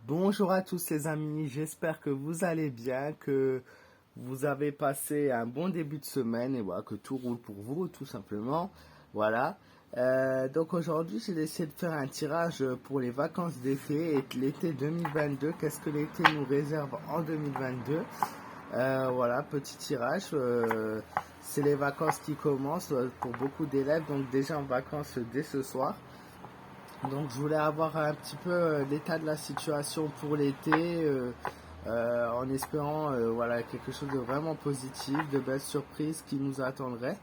Bonjour à tous les amis, j'espère que vous allez bien, que vous avez passé un bon début de semaine et voilà, que tout roule pour vous tout simplement. Voilà. Donc aujourd'hui j'ai décidé de faire un tirage pour les vacances d'été et l'été 2022. Qu'est-ce que l'été nous réserve en 2022? Voilà, petit tirage. C'est les vacances qui commencent pour beaucoup d'élèves, donc déjà en vacances dès ce soir. Donc je voulais avoir un petit peu l'état de la situation pour l'été, en espérant voilà, quelque chose de vraiment positif, de belles surprises qui nous attendraient.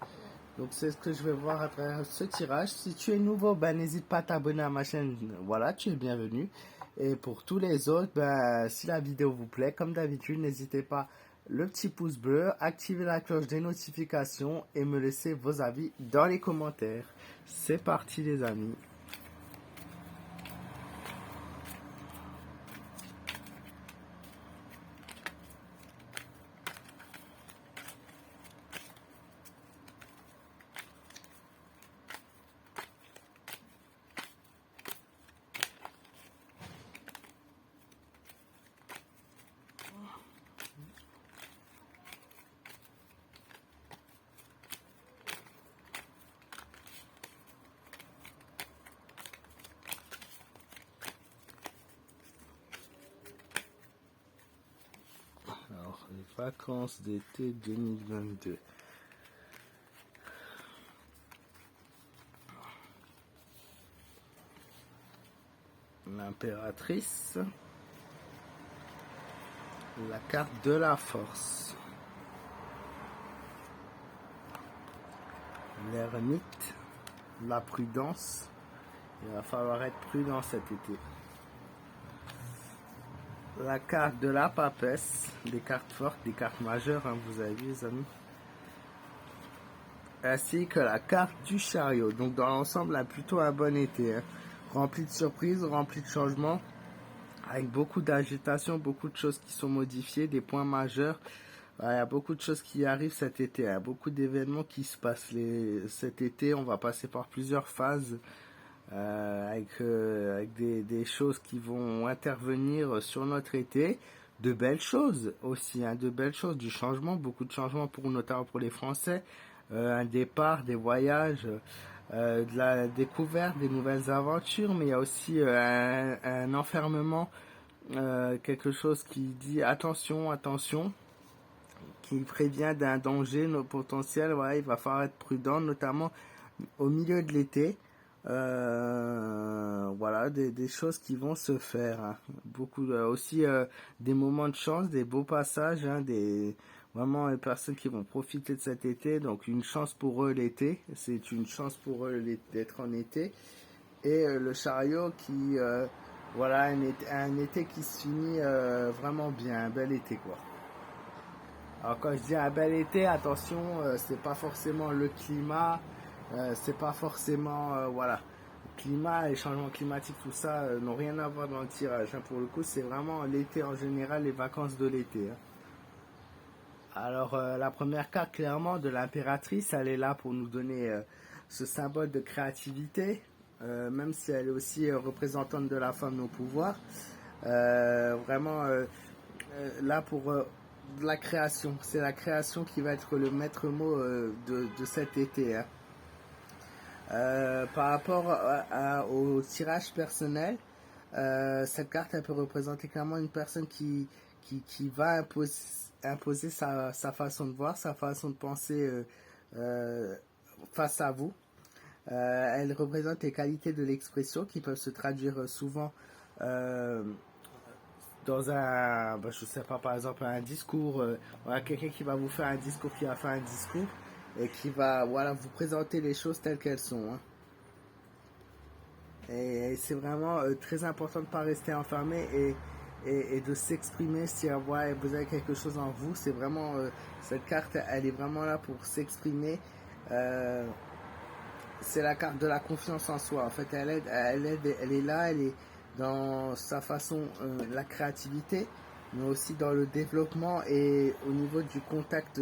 Donc c'est ce que je vais voir à travers ce tirage. Si tu es nouveau, ben, n'hésite pas à t'abonner à ma chaîne, voilà, tu es bienvenu. Et pour tous les autres, ben, si la vidéo vous plaît, comme d'habitude, n'hésitez pas le petit pouce bleu, activez la cloche des notifications et me laissez vos avis dans les commentaires. C'est parti les amis. Alors, les vacances d'été 2022. L'impératrice. La carte de la force. L'ermite. La prudence. Il va falloir être prudent cet été. La carte de la papesse. Des cartes fortes, des cartes majeures, hein, vous avez vu les amis. Ainsi que la carte du chariot. Donc dans l'ensemble, plutôt un bon été. Hein. Rempli de surprises, rempli de changements. Avec beaucoup d'agitation, beaucoup de choses qui sont modifiées, des points majeurs. Il y a beaucoup de choses qui arrivent cet été. Il y a beaucoup d'événements qui se passent cet été. On va passer par plusieurs phases avec des choses qui vont intervenir sur notre été. De belles choses aussi, hein, de belles choses, du changement, beaucoup de changements notamment pour les Français. Un départ, des voyages, de la découverte, des nouvelles aventures, mais il y a aussi un enfermement, quelque chose qui dit attention, attention, qui prévient d'un danger potentiel. Voilà, il va falloir être prudent, notamment au milieu de l'été. Voilà, des choses qui vont se faire. Hein. Beaucoup aussi des moments de chance, des beaux passages, hein, vraiment les personnes qui vont profiter de cet été. Donc une chance pour eux l'été, c'est une chance pour eux d'être en été. Et le chariot qui, voilà, un été qui se finit vraiment bien, un bel été quoi. Alors quand je dis un bel été, attention, c'est pas forcément le climat, c'est pas forcément, voilà, le climat, les changements climatiques, tout ça n'ont rien à voir dans le tirage. Hein. Pour le coup, c'est vraiment l'été en général, les vacances de l'été. Hein. Alors la première carte, clairement, de l'impératrice, elle est là pour nous donner ce symbole de créativité, même si elle est aussi représentante de la femme au pouvoir. Vraiment là pour de la création. C'est la création qui va être le maître mot de cet été. Hein. Par rapport au tirage personnel, cette carte elle peut représenter clairement une personne qui va imposer sa façon de voir, sa façon de penser face à vous. Elle représente les qualités de l'expression qui peuvent se traduire souvent dans un, je sais pas, par exemple un discours, voilà, quelqu'un qui va vous faire un discours, qui va faire un discours et qui va, voilà, vous présenter les choses telles qu'elles sont. Hein. Et c'est vraiment très important de ne pas rester enfermé et de s'exprimer si ouais, vous avez quelque chose en vous. C'est vraiment, cette carte, elle est vraiment là pour s'exprimer. C'est la carte de la confiance en soi. En fait, elle est là, elle est dans sa façon, la créativité, mais aussi dans le développement et au niveau du contact,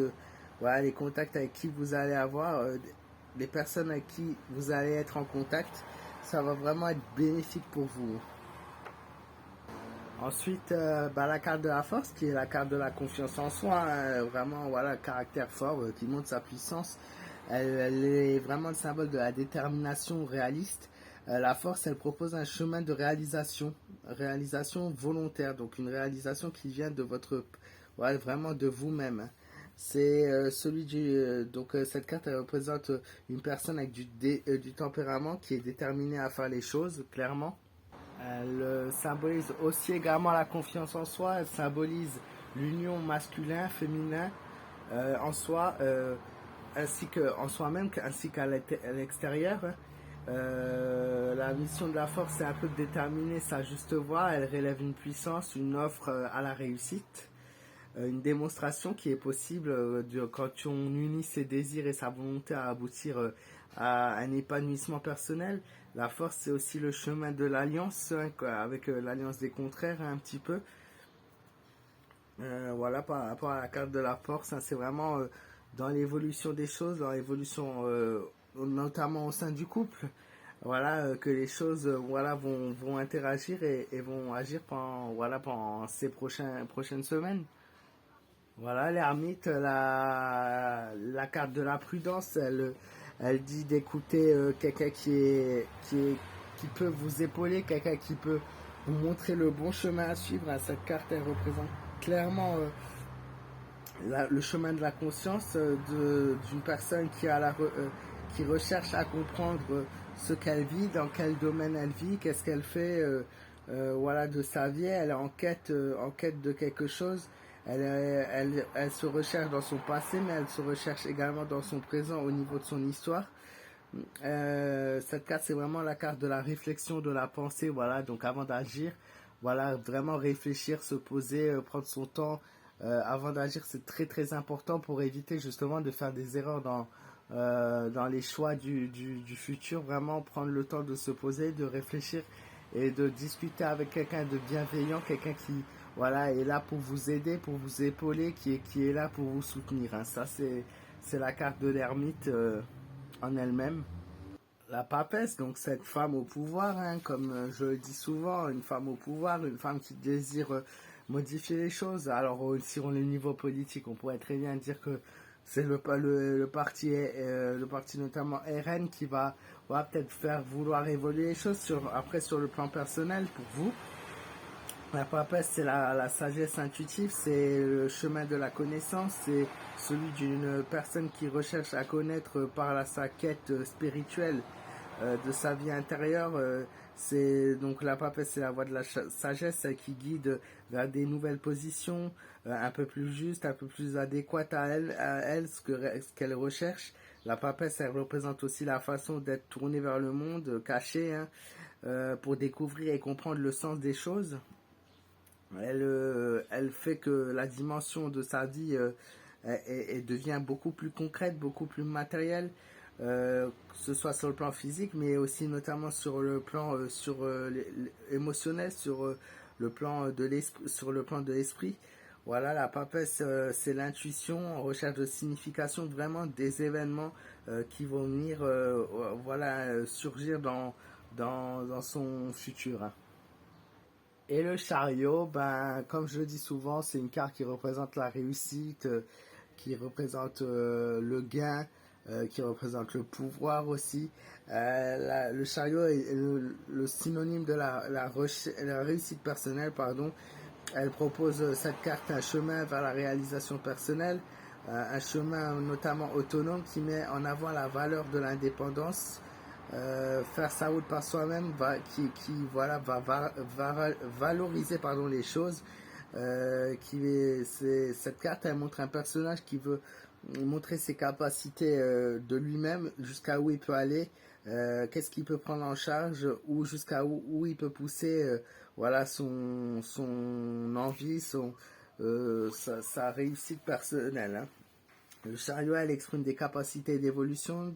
voilà, les contacts avec qui vous allez avoir, les personnes avec qui vous allez être en contact, ça va vraiment être bénéfique pour vous. Ensuite, la carte de la force, qui est la carte de la confiance en soi, hein, vraiment, voilà, caractère fort qui montre sa puissance. Elle est vraiment le symbole de la détermination réaliste. La force, elle propose un chemin de réalisation volontaire, donc une réalisation qui vient de votre, ouais, vraiment de vous-même, hein. C'est celui du, donc cette carte, elle représente une personne avec du tempérament qui est déterminée à faire les choses, clairement. Elle symbolise aussi également la confiance en soi, elle symbolise l'union masculin-féminin en soi, ainsi qu'en soi-même, ainsi qu'à l'extérieur. La mission de la force, c'est un peu de déterminer sa juste voie. Elle relève une puissance, une offre à la réussite, une démonstration qui est possible quand on unit ses désirs et sa volonté à aboutir à un épanouissement personnel. La force, c'est aussi le chemin de l'alliance, hein, avec l'alliance des contraires, hein, un petit peu. Voilà, par rapport à la carte de la force, hein, c'est vraiment dans l'évolution des choses, dans l'évolution notamment au sein du couple. Voilà, que les choses voilà, vont interagir et vont agir pendant ces prochaines semaines. Voilà, l'ermite, la carte de la prudence, elle dit d'écouter quelqu'un qui peut vous épauler, quelqu'un qui peut vous montrer le bon chemin à suivre. Cette carte, elle représente clairement le chemin de la conscience d'une personne qui recherche à comprendre ce qu'elle vit, dans quel domaine elle vit, qu'est-ce qu'elle fait voilà, de sa vie. Elle est en quête de quelque chose. Elle se recherche dans son passé, mais elle se recherche également dans son présent au niveau de son histoire. Cette carte, c'est vraiment la carte de la réflexion, de la pensée. Voilà, donc avant d'agir, voilà, vraiment réfléchir, se poser, prendre son temps avant d'agir, c'est très très important pour éviter justement de faire des erreurs dans les choix du futur. Vraiment prendre le temps de se poser, de réfléchir et de discuter avec quelqu'un de bienveillant, quelqu'un qui voilà, est là pour vous aider, pour vous épauler, qui est là pour vous soutenir, hein. Ça, c'est la carte de l'ermite en elle-même. La papesse, donc cette femme au pouvoir, hein, comme je le dis souvent, une femme au pouvoir, une femme qui désire modifier les choses. Alors si on est au niveau politique, on pourrait très bien dire que c'est le parti notamment RN qui va peut-être faire vouloir évoluer les choses. Après, sur le plan personnel, pour vous, la papesse, c'est la sagesse intuitive, c'est le chemin de la connaissance, c'est celui d'une personne qui recherche à connaître par sa quête spirituelle de sa vie intérieure. C'est donc la papesse, c'est la voie de la sagesse qui guide vers des nouvelles positions un peu plus justes, un peu plus adéquates à elle ce qu'elle recherche. La papesse, elle représente aussi la façon d'être tournée vers le monde, cachée, hein, pour découvrir et comprendre le sens des choses. Elle fait que la dimension de sa vie elle devient beaucoup plus concrète, beaucoup plus matérielle, que ce soit sur le plan physique, mais aussi notamment sur le plan émotionnel, sur le plan de l'esprit. Voilà, la papesse, c'est l'intuition en recherche de signification vraiment des événements qui vont venir voilà, surgir dans son futur, hein. Et le chariot, comme je le dis souvent, c'est une carte qui représente la réussite, qui représente le gain, qui représente le pouvoir aussi. Le chariot est le synonyme de la réussite personnelle, pardon. Elle propose cette carte un chemin vers la réalisation personnelle, un chemin notamment autonome qui met en avant la valeur de l'indépendance. Faire sa route par soi-même voilà, va valoriser pardon, les choses. Cette carte, elle montre un personnage qui veut montrer ses capacités de lui-même, jusqu'à où il peut aller, qu'est-ce qu'il peut prendre en charge, ou jusqu'à où il peut pousser voilà, son envie, sa réussite personnelle, hein. Le chariot, elle exprime des capacités d'évolution,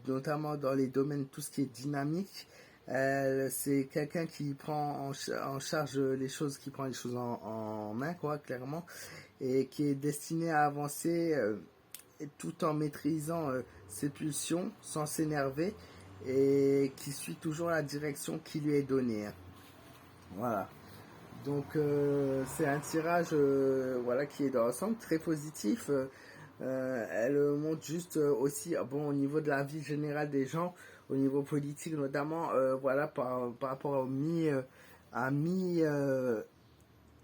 notamment dans les domaines, tout ce qui est dynamique. C'est quelqu'un qui prend en charge les choses, qui prend les choses en main, quoi, clairement, et qui est destiné à avancer tout en maîtrisant ses pulsions, sans s'énerver, et qui suit toujours la direction qui lui est donnée, hein. Voilà. Donc c'est un tirage voilà, qui est dans l'ensemble très positif. Elle montre juste aussi bon, au niveau de la vie générale des gens, au niveau politique notamment, voilà, par rapport à mi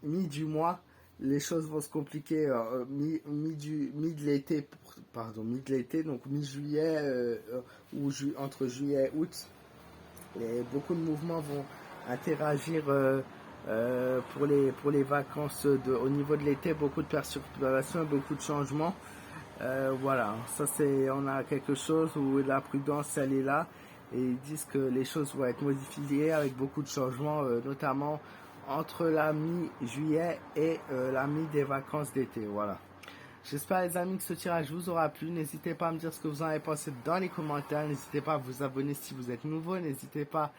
du mois, les choses vont se compliquer. Mi de l'été, pardon, mi de l'été, donc mi-juillet ou entre juillet et août, et beaucoup de mouvements vont interagir pour les vacances au niveau de l'été, beaucoup de perturbations, beaucoup de changements. Voilà, ça c'est, on a quelque chose où la prudence elle est là et ils disent que les choses vont être modifiées avec beaucoup de changements, notamment entre la mi-juillet et la mi des vacances d'été. Voilà. J'espère les amis que ce tirage vous aura plu. N'hésitez pas à me dire ce que vous en avez pensé dans les commentaires. N'hésitez pas à vous abonner si vous êtes nouveau. N'hésitez pas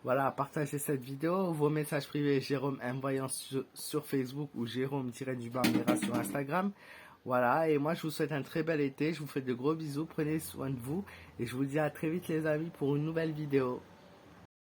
voilà, à partager cette vidéo. Vos messages privés, Jérôme M. Voyant sur Facebook ou Jérôme-du-Bas sur Instagram. Voilà, et moi je vous souhaite un très bel été. Je vous fais de gros bisous. Prenez soin de vous. Et je vous dis à très vite les amis pour une nouvelle vidéo.